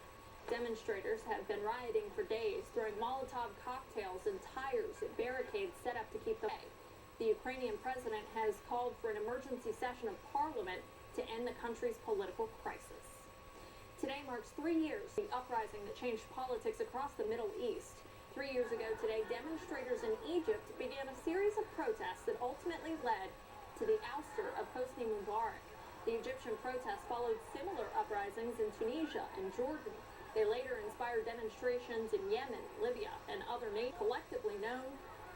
Demonstrators have been rioting for days, throwing Molotov cocktails and tires at barricades set up to keep them away. The Ukrainian president has called for an emergency session of parliament to end the country's political crisis. Today marks 3 years of the uprising that changed politics across the Middle East. 3 years ago today, demonstrators in Egypt began a series of protests that ultimately led to the ouster of Hosni Mubarak. The Egyptian protests followed similar uprisings in Tunisia and Jordan. They later inspired demonstrations in Yemen, Libya, and other nations collectively known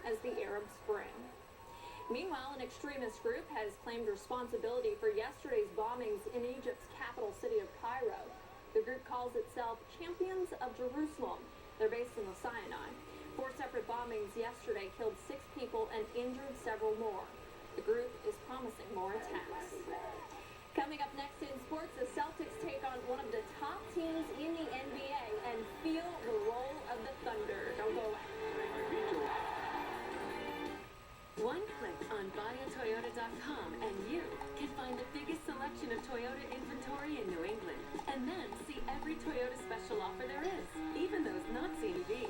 as the Arab Spring. Meanwhile, an extremist group has claimed responsibility for yesterday's bombings in Egypt's capital city of Cairo. The group calls itself Champions of Jerusalem. They're based in the Sinai. 4 separate bombings yesterday killed 6 people and injured several more. The group is promising more attacks. Coming up next in sports, the Celtics take on one of the top teams in the NBA and feel the roll of the Thunder. Don't go away. One click on buyatoyota.com and you can find the biggest selection of Toyota inventory in New England. And then see every Toyota special offer there is, even those not CNV.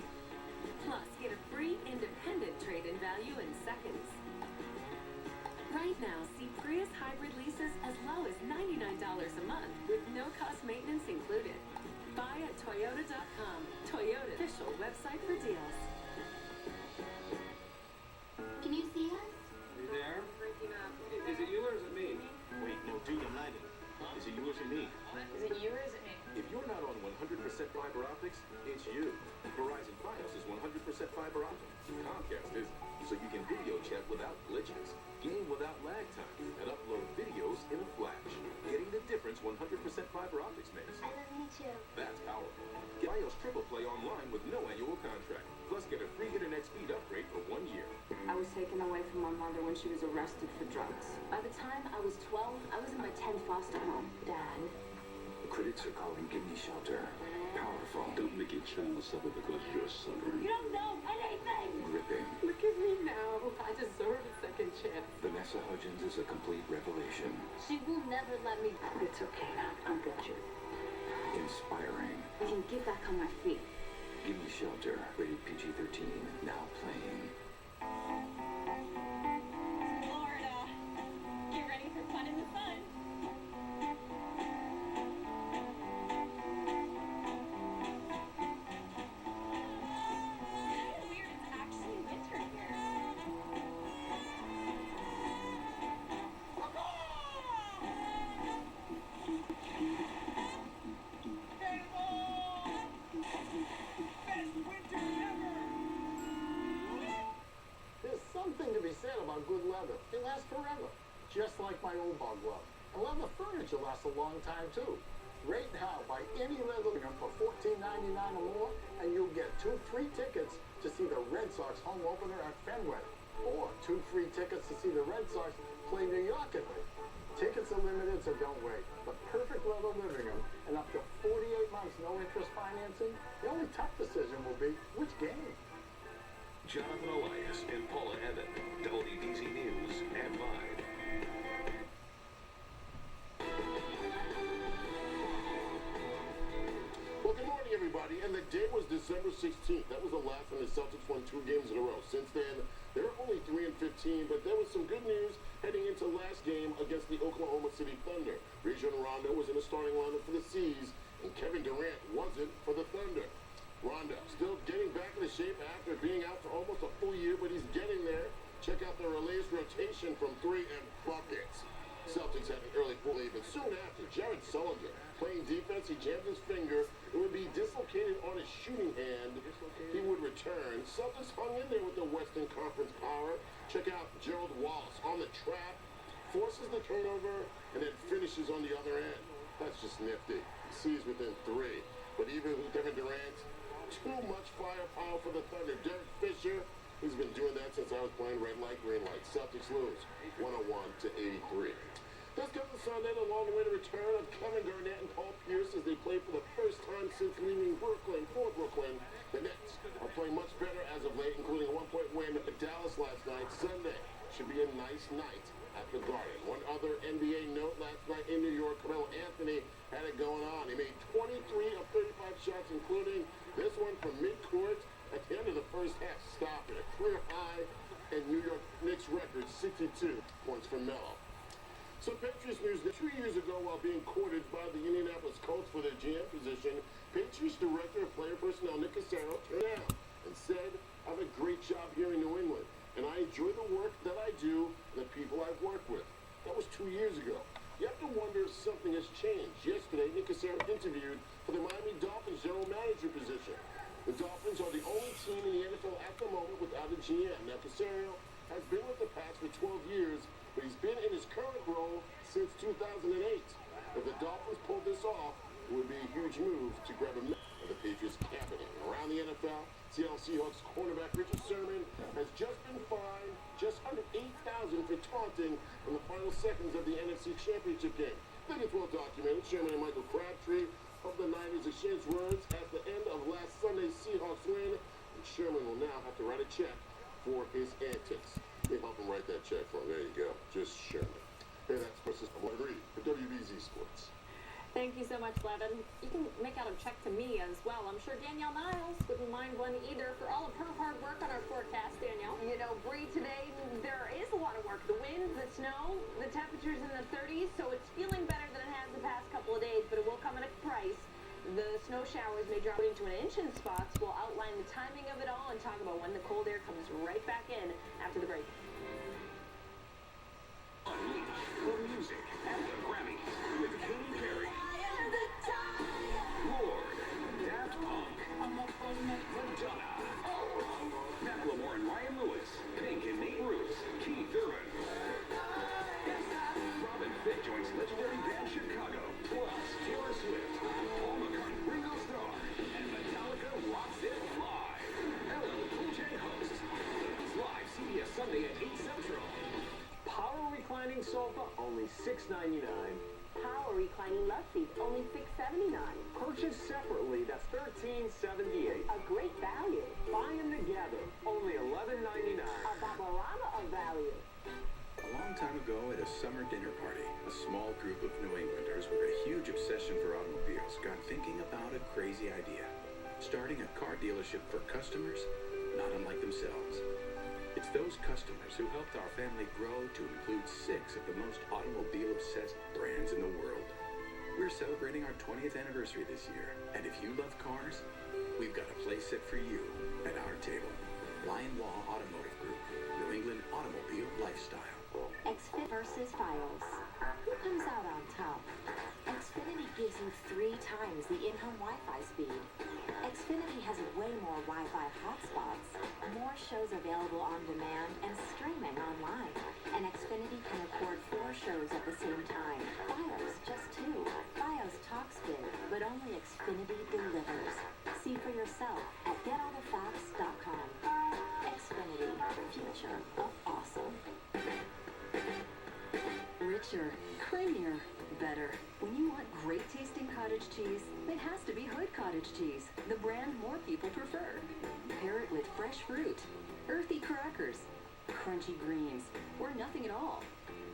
Plus, get a free independent trade-in value in seconds. Right now, see Prius hybrid leases as low as $99 a month with no-cost maintenance included. Buy at Toyota.com, Toyota official website for deals. Can you see us? You there? Is it you or is it me? Wait, no, do the lighting. Is it you or is it me? Is it you or is it me? If you're not on 100% fiber optics, it's you. Verizon Fios is 100% fiber optic. Comcast isn't, so you can video chat without glitches, game without lag time, and upload videos in a flash. Getting the difference 100% fiber optics makes. I love you too. That's powerful. Get Fios Triple Play online with no annual contract. Plus, get a free internet speed upgrade for 1 year. I was taken away from my mother when she was arrested for drugs. By the time I was 12, I was in my 10th foster home. Dad. Critics are calling Give Me Shelter powerful. Don't make a chance of it because you're suffering. You don't know anything! Gripping. Look at me now. I deserve a second chance. Vanessa Hudgens is a complete revelation. She will never let me. It's okay. I'll get you. Inspiring. I can get back on my feet. Give Me Shelter. Rated PG-13. Now playing. Florida. Get ready for fun in the sun. Weird, it's actually winter here. There's something to be said about good leather. It lasts forever, just like my old bog glove. And leather furniture lasts a long time, too. Right now, buy any leather for $14.99 or more, and you'll get 2 free tickets to see the Red Sox home opener at Fenway. Or 2 free tickets to see the Red Sox play New York at me. Tickets are limited, so don't wait. The perfect leather living room and up to 48 months no interest financing. The only tough decision will be which game. Jonathan Elias and Paula Evan, WBZ News at 5. Well, good morning, everybody. And the day was December 16th. That was the last time the Celtics won 2 games in a row. Since then, they're only 3-15, but there was some good news heading into last game against the Oklahoma City Thunder. Rajon Rondo was in the starting lineup for the C's, and Kevin Durant wasn't for the Thunder. Rondo still getting back into shape after being out for almost a full year, but he's getting there. Check out their latest rotation from 3 and buckets. Celtics had an early lead, but soon after, Jared Sullinger playing defense, he jammed his finger. It would be dislocated on his shooting hand. He would return. Celtics hung in there with the Western Conference power. Check out Gerald Wallace on the trap, forces the turnover, and then finishes on the other end. That's just nifty. C's within 3. But even with Kevin Durant, too much firepower for the Thunder. Derek Fisher, he's been doing that since I was playing red light, green light. Celtics lose 101-83. Let's go to Sunday, the long way to return of Kevin Garnett and Paul Pierce as they play for the first time since leaving Brooklyn. For Brooklyn, the Nets are playing much better as of late, including a 1-point win at Dallas last night. Sunday should be a nice night at the Garden. One other NBA note last night in New York, Carmelo Anthony had it going on. He made 23 of 35 shots, including this one from midcourt at the end of the first half. Stop it. A career high and New York Knicks record, 62 points for Melo. So Patriots news that 2 years ago, while being courted by the Indianapolis Colts for their GM position, Patriots Director of Player Personnel Nick Cassero turned down and said, I have a great job here in New England, and I enjoy the work that I do and the people I've worked with. That was 2 years ago. you have to wonder if something has changed. Yesterday, Nick Cassera interviewed for the Miami Dolphins general manager position. The Dolphins are the only team in the NFL at the moment without a GM. Now, Cassera has been with the Pats for 12 years, but he's been in his current role since 2008. If the Dolphins pulled this off, it would be a huge move to grab a member of the Patriots cabinet. Around the NFL, Seattle Seahawks cornerback Richard Sherman has just been fined just under $8,000 for taunting in the final seconds of the NFC Championship game. I think it's well documented. Sherman and Michael Crabtree of the Niners exchanged words at the end of last Sunday's Seahawks win, and Sherman will now have to write a check for his antics. They help him write that check for him. There you go. Just Sherman. Hey, that's Mrs. Reed for WBZ Sports. Thank you so much, Levin. You can make out a check to me as well. I'm sure Danielle Niles wouldn't mind one either for all of her hard work on our forecast, Danielle. You know, Bree, today there is a lot of work. The wind, the snow, the temperatures in the 30s, so it's feeling better than it has the past couple of days, but it will come at a price. The snow showers may drop into an inch in spots. We'll outline the timing of it all and talk about when the cold air comes right back in after the break. Unleash the music and the Grammys with Katy Perry, Lord, Daft Punk, Madonna, Macklemore and Ryan Lewis, Pink and Nate Ruess, Keith Urban. Robin Thicke joins legendary band Chicago, plus Taylor Swift, Paul McCartney, Ringo Starr, and Metallica rocks it live. LL Cool J hosts. It's live CBS Sunday at 8 Central. Power reclining sofa, only $6.99. Power reclining love seat, only $6.79. Purchased separately, that's $13.78. A great value. Buy them together, only $11.99. A Babarama of value. A long time ago at a summer dinner party, a small group of New Englanders with a huge obsession for automobiles got thinking about a crazy idea. Starting a car dealership for customers, not unlike themselves. It's those customers who helped our family grow to include 6 of the most automobile-obsessed brands in the world. We're celebrating our 20th anniversary this year, and if you love cars, we've got a place set for you at our table. Lion Law Automotive Group, New England automobile lifestyle. Xfinity versus Fios. Who comes out on top? Xfinity gives you 3 times the in-home Wi-Fi speed. Xfinity has way more Wi-Fi hotspots, more shows available on demand, and streaming online. And Xfinity can record 4 shows at the same time. Fios just 2. Fios talks big, but only Xfinity delivers. See for yourself at getallthefacts.com. Xfinity, future of awesome. Richer, creamier, better. When you want great tasting cottage cheese, it has to be Hood Cottage Cheese, the brand more people prefer. Pair it with fresh fruit, earthy crackers, crunchy greens, or nothing at all.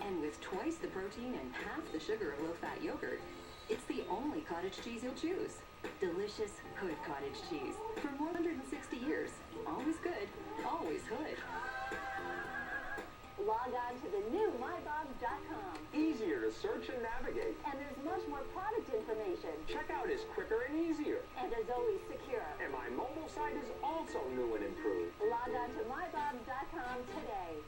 And with twice the protein and half the sugar of low-fat yogurt, it's the only cottage cheese you'll choose. Delicious Hood Cottage Cheese. For more than 160 years. Always good, always Hood. Log on to the new mybobs.com. Easier to search and navigate. And there's much more product information. Checkout is quicker and easier. And as always, secure. And my mobile site is also new and improved. Log on to mybobs.com today.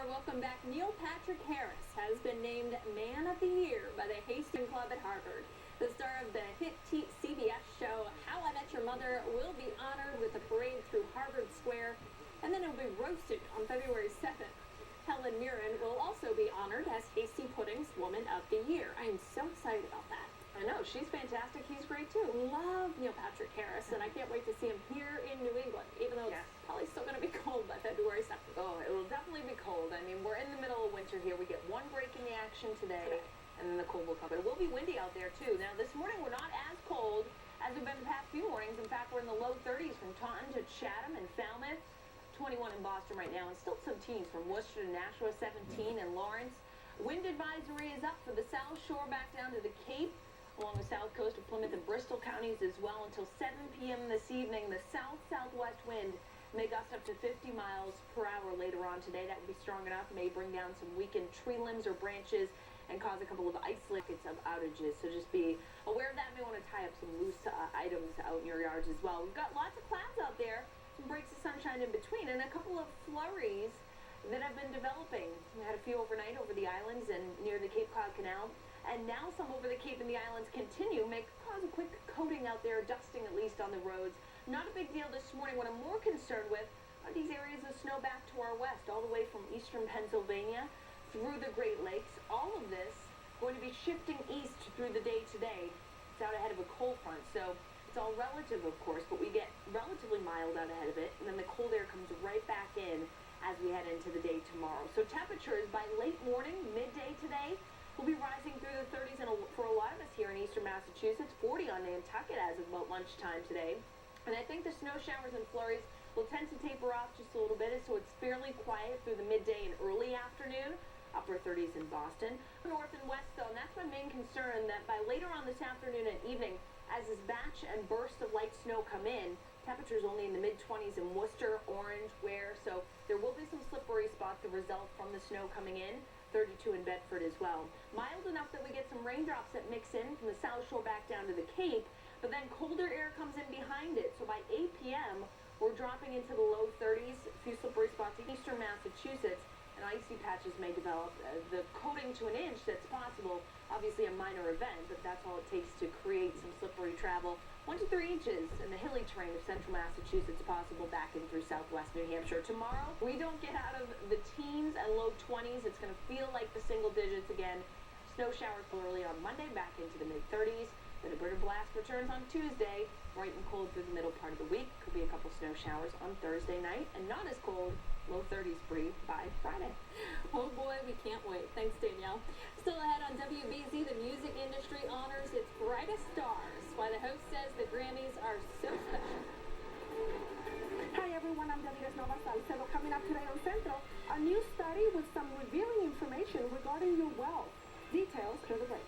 Welcome back. Neil Patrick Harris has been named Man of the Year by the Hastings Club at Harvard. The star of the hit CBS show How I Met Your Mother will be honored with a parade through Harvard Square, and then he'll be roasted on February 2nd. Helen Mirren will also be honored as Hasty Pudding's Woman of the Year. I am so excited about that. I know, she's fantastic. He's great too. Love Neil Patrick Harris, and I can't wait to see him here in New England, even though it's probably still going to be cold by February 2nd. Oh, it will definitely be cold. I mean, we're in the middle of winter here. We get one break in the action today, and then the cold will come. But it will be windy out there too. Now, this morning we're not as cold as we've been the past few mornings. In fact, we're in the low 30s from Taunton to Chatham and Falmouth, 21 in Boston right now, and still some teens from Worcester to Nashua, 17 and Lawrence. Wind advisory is up for the South Shore back down to the Cape, along the south coast of Plymouth and Bristol counties as well until 7 p.m. this evening. The south-southwest wind may gust up to 50 miles per hour later on today. That would be strong enough, may bring down some weakened tree limbs or branches and cause a couple of isolated of outages. So just be aware of that. You may want to tie up some loose items out in your yards as well. We've got lots of clouds out there. some breaks of sunshine in between, and a couple of flurries that have been developing. We had a few overnight over the islands and near the Cape Cod Canal, and now some over the Cape and the islands continue. Cause a quick coating out there, dusting at least on the roads. Not a big deal this morning. What I'm more concerned with are these areas of snow back to our west, all the way from eastern Pennsylvania through the Great Lakes. All of this going to be shifting east through the day today. It's out ahead of a cold front, so it's all relative, of course, but we get relatively mild out ahead of it, and then the cold air comes right back in as we head into the day tomorrow. So temperatures by late morning, midday today, will be rising through the 30s and for a lot of us here in eastern Massachusetts, 40 on Nantucket as of about lunchtime today. And I think the snow showers and flurries will tend to taper off just a little bit, so it's fairly quiet through the midday and early afternoon. Upper 30s in Boston. North and west, though, and that's my main concern, that by later on this afternoon and evening, as this batch and burst of light snow come in, temperatures only in the mid-20s in Worcester, Orange, Ware, so there will be some slippery spots that result from the snow coming in. 32 in Bedford as well. Mild enough that we get some raindrops that mix in from the South Shore back down to the Cape, but then colder air comes in behind it, so by 8 p.m., we're dropping into the low 30s, a few slippery spots in eastern Massachusetts, and icy patches may develop. The coating to an inch that's possible, obviously a minor event, but that's all it takes to create some slippery travel. 1 to 3 inches in the hilly terrain of central Massachusetts possible back in through southwest New Hampshire. Tomorrow, we don't get out of the teens and low 20s. It's going to feel like the single digits again. Snow showers early on Monday, back into the mid-30s. Then a bitter blast returns on Tuesday, bright and cold through the middle part of the week. Could be a couple snow showers on Thursday night, and not as cold, low 30s free by Friday. Oh boy, we can't wait. Thanks, Danielle. Still ahead on WBZ, the music industry honors its brightest stars. Why the host says the Grammys are so special. Hi everyone, I'm David Nova Salcedo. Coming up today on Centro, a new study with some revealing information regarding your wealth. Details to the break.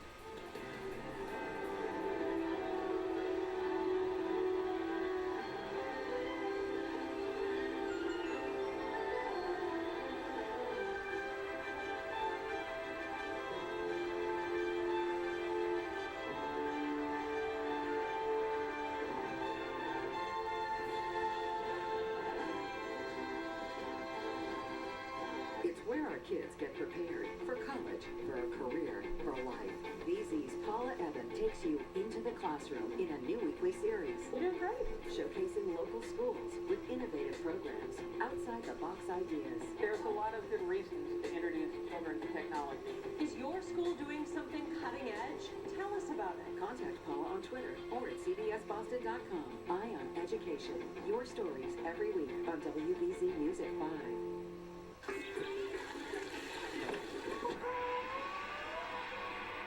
It's where our kids get prepared for college, for a career, for life. BZ's Paula Evan takes you into the classroom in a new weekly series. You're doing great. Showcasing local schools with innovative programs, outside-the-box ideas. There's a lot of good reasons to introduce children to technology. Is your school doing something cutting edge? Tell us about it. Contact Paula on Twitter or at cbsboston.com. Eye on Education. Your stories every week on WBZ Music 5.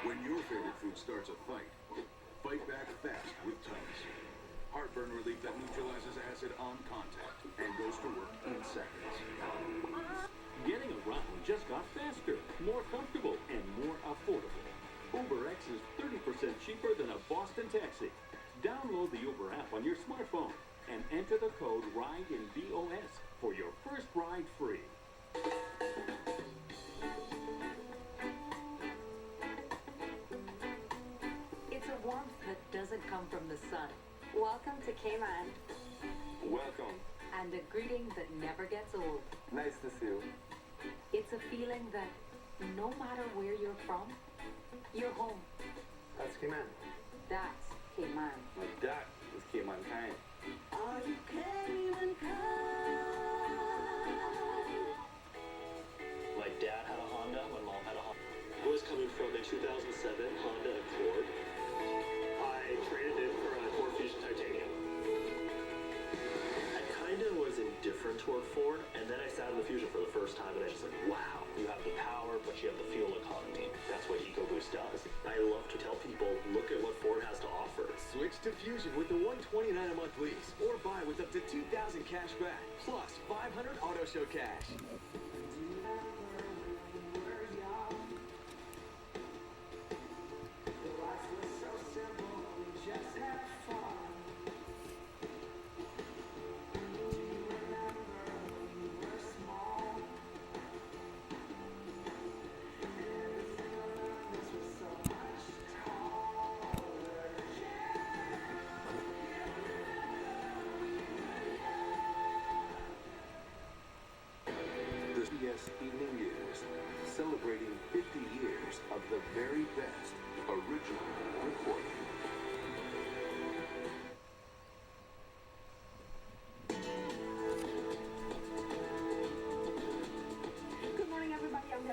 When your favorite food starts a fight, fight back fast with Temps. Heartburn relief that neutralizes acid on contact and goes to work in seconds. Getting around just got faster, more comfortable, and more affordable. UberX is 30% cheaper than a Boston taxi. Download the Uber app on your smartphone and enter the code RIDE in BOS for your first ride free. It's a warmth that doesn't come from the sun. Welcome to Cayman. Welcome. And a greeting that never gets old. Nice to see you. It's a feeling that no matter where you're from, you're home. That's Cayman. That's Cayman. That is Cayman kind. Are you Cayman My dad had a Honda, my mom had a Honda. I was coming from a 2007 Honda Accord. I traded it for a Ford Fusion Titanium. I kind of was indifferent toward Ford, and then I sat in the Fusion for the first time, and I just like, wow, you have the power, but you have the fuel economy. That's what EcoBoost does. I love to tell people, look at what Ford has to offer. Switch to Fusion with the $129 a month lease, or buy with up to $2,000 cash back, plus $500 auto show cash. celebrating 50 years of the very best original reporting. Good morning, everybody. I'm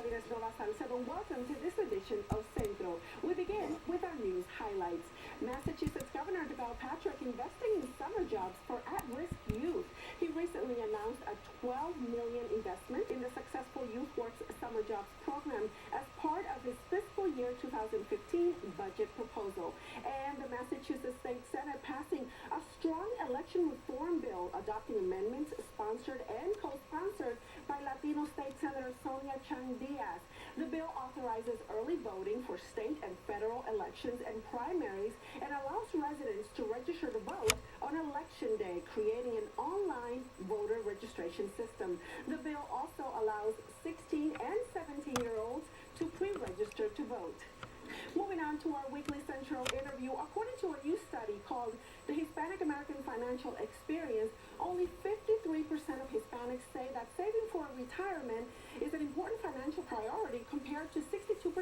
Salcedo. Welcome to this edition of Centro. We begin with our news highlights. Massachusetts Governor Deval Patrick investing in summer jobs for at-risk youth. He recently announced a $12 million investment in the successful YouthWorks summer jobs program as part of his fiscal year 2015 budget proposal. And the Massachusetts State Senate passing a strong election reform bill, adopting amendments sponsored and co-sponsored by Latino State Senator Sonia Chang Diaz. The bill authorizes early voting for state and federal elections and primaries and allows residents to register to vote on Election Day, creating an online voter registration system. The bill also allows 16 and 17-year-olds to pre-register to vote. Moving on to our weekly Central interview, according to a new study called The Hispanic American Financial Experience, only 53% of Hispanics say that saving for retirement is an important financial priority compared to 62%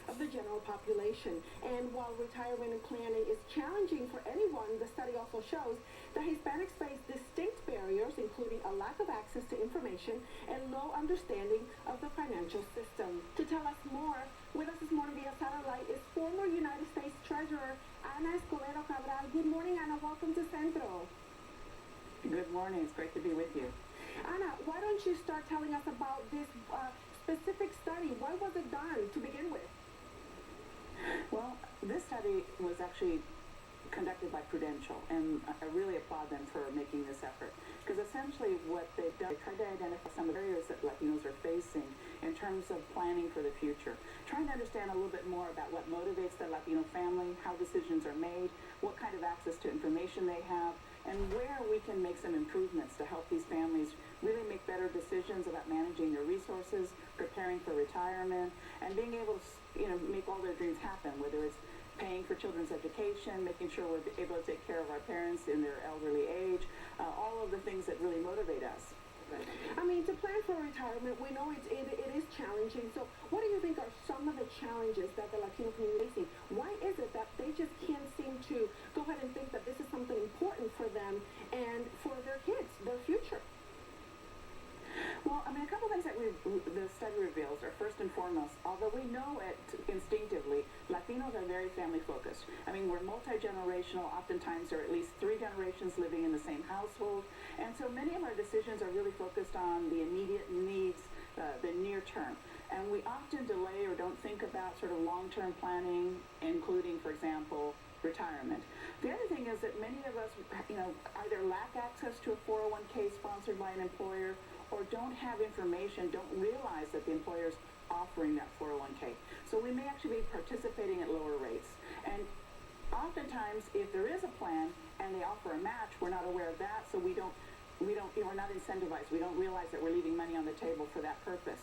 of the general population. And while retirement planning is challenging for anyone, the study also shows that Hispanics face distinct barriers, including a lack of access to information and low understanding of the financial system. To tell us more, with us this morning via satellite is former United States Treasurer Ana Escobedo Cabral. Good morning, Ana. Welcome to Centro. Good morning. It's great to be with you. Ana, why don't you start telling us about this specific study? Why was it done to begin with? Well, this study was actually conducted by Prudential, and I really applaud them for making this effort. Because essentially what they've done, they tried to identify some of the areas that Latinos are facing in terms of planning for the future. Trying to understand a little bit more about what motivates the Latino family, how decisions are made, what kind of access to information they have, and where we can make some improvements to help these families really make better decisions about managing their resources, preparing for retirement, and being able to, make all their dreams happen, whether it's paying for children's education, making sure we're able to take care of our parents in their elderly age, all of the things that really motivate us. I mean, to plan for retirement, we know it is challenging. So what do you think are some of the challenges that the Latino community is facing? Why is it that they just can't seem to go ahead and think that this is something important for them and for their kids, their future? Well, I mean, a couple things that the study reveals are, first and foremost, although we know it instinctively, Latinos are very family-focused. I mean, we're multi-generational. Oftentimes there are at least 3 generations living in the same household. And so many of our decisions are really focused on the immediate needs, the near term. And we often delay or don't think about sort of long-term planning, including, for example, retirement. The other thing is that many of us, either lack access to a 401k sponsored by an employer, or don't have information, don't realize that the employer's offering that 401k. So we may actually be participating at lower rates. And oftentimes, if there is a plan and they offer a match, we're not aware of that, so we're not incentivized. We don't realize that we're leaving money on the table for that purpose.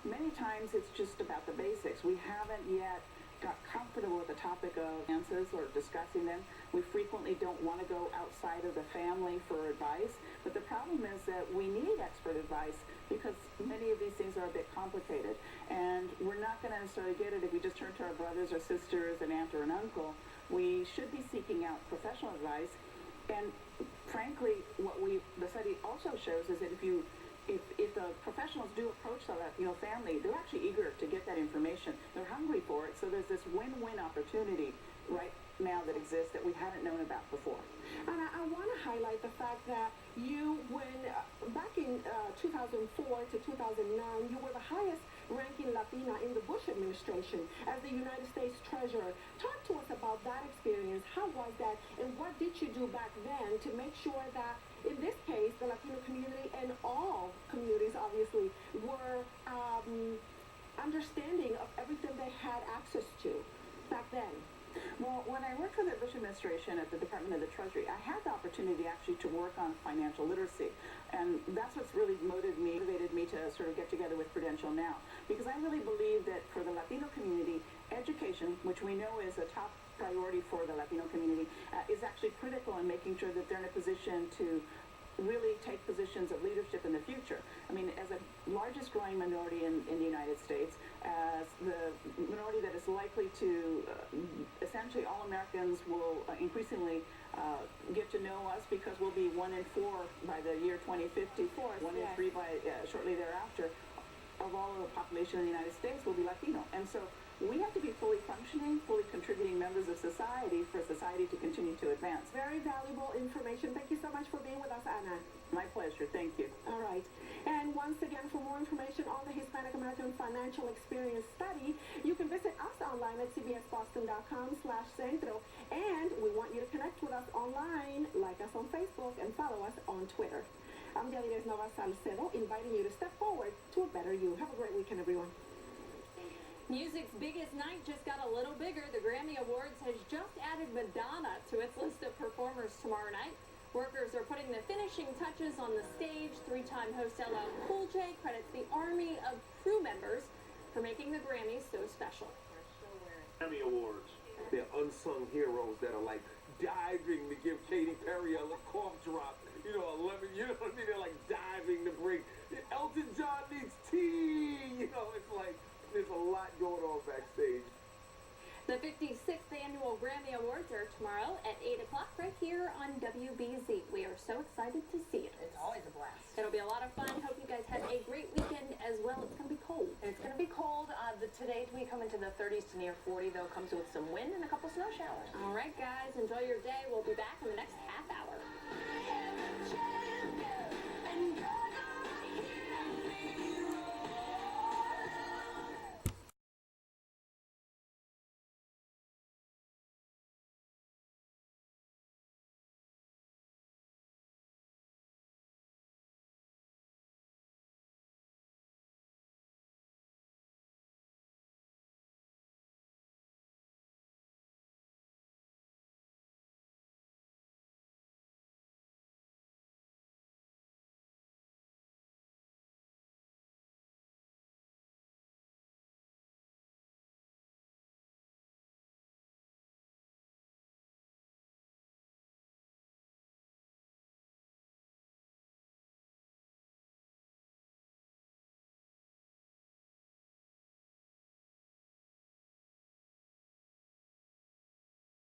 Many times it's just about the basics. We haven't yet got comfortable with the topic of finances or discussing them. We frequently don't want to go outside of the family for advice, but the problem is that we need expert advice because many of these things are a bit complicated, and we're not going to necessarily get it if we just turn to our brothers or sisters, an aunt or an uncle. We should be seeking out professional advice, and frankly, what the study also shows is that if the professionals do approach the Latino family, they're actually eager to get that information. They're hungry for it, so there's this win-win opportunity right now that exists that we haven't known about before. And I want to highlight the fact that you, back in 2004 to 2009, you were the highest ranking Latina in the Bush administration as the United States Treasurer. Talk to us about that experience. How was that, and what did you do back then to make sure that, in this case, the Latino community and all communities, obviously, were understanding of everything they had access to back then? Well, when I worked for the Bush administration at the Department of the Treasury, I had the opportunity actually to work on financial literacy. And that's what's really motivated me to sort of get together with Prudential now. Because I really believe that for the Latino community, education, which we know is a top priority for the Latino community, is actually critical in making sure that they're in a position to really take positions of leadership in the future. I mean, as the largest growing minority in the United States, as the minority that is likely to, essentially all Americans will increasingly get to know us because we'll be 1 in 4 by the year 2054, 1 in 3 by shortly thereafter. Of all of the population in the United States will be Latino. And so we have to be fully functioning, fully contributing members of society for society to continue to advance. Very valuable information. Thank you so much for being with us, Anna. My pleasure. Thank you. All right. And once again, for more information on the Hispanic American Financial Experience Study, you can visit us online at cbsboston.com/centro. And we want you to connect with us online, like us on Facebook, and follow us on Twitter. I'm Yadires Nova Salcedo, inviting you to step forward to a better you. Have a great weekend, everyone. Music's biggest night just got a little bigger. The Grammy Awards has just added Madonna to its list of performers tomorrow night. Workers are putting the finishing touches on the stage. Three-time host LL Cool J credits the army of crew members for making the Grammys so special. Grammy Awards. They're unsung heroes that are like diving to give Katy Perry a cough drop. You know, 11, you know what I mean? They're like diving to bring. Elton John needs tea. You know, it's like there's a lot going on backstage. The 56th annual Grammy Awards are tomorrow at 8 o'clock right here on WBZ. We are so excited to see it. It's always a blast. It'll be a lot of fun. Hope you guys have a great weekend as well. It's going to be cold. It's going to be cold. Today we come into the 30s to near 40, though. Comes with some wind and a couple snow showers. All right, guys. Enjoy your day. We'll be back in the next half hour.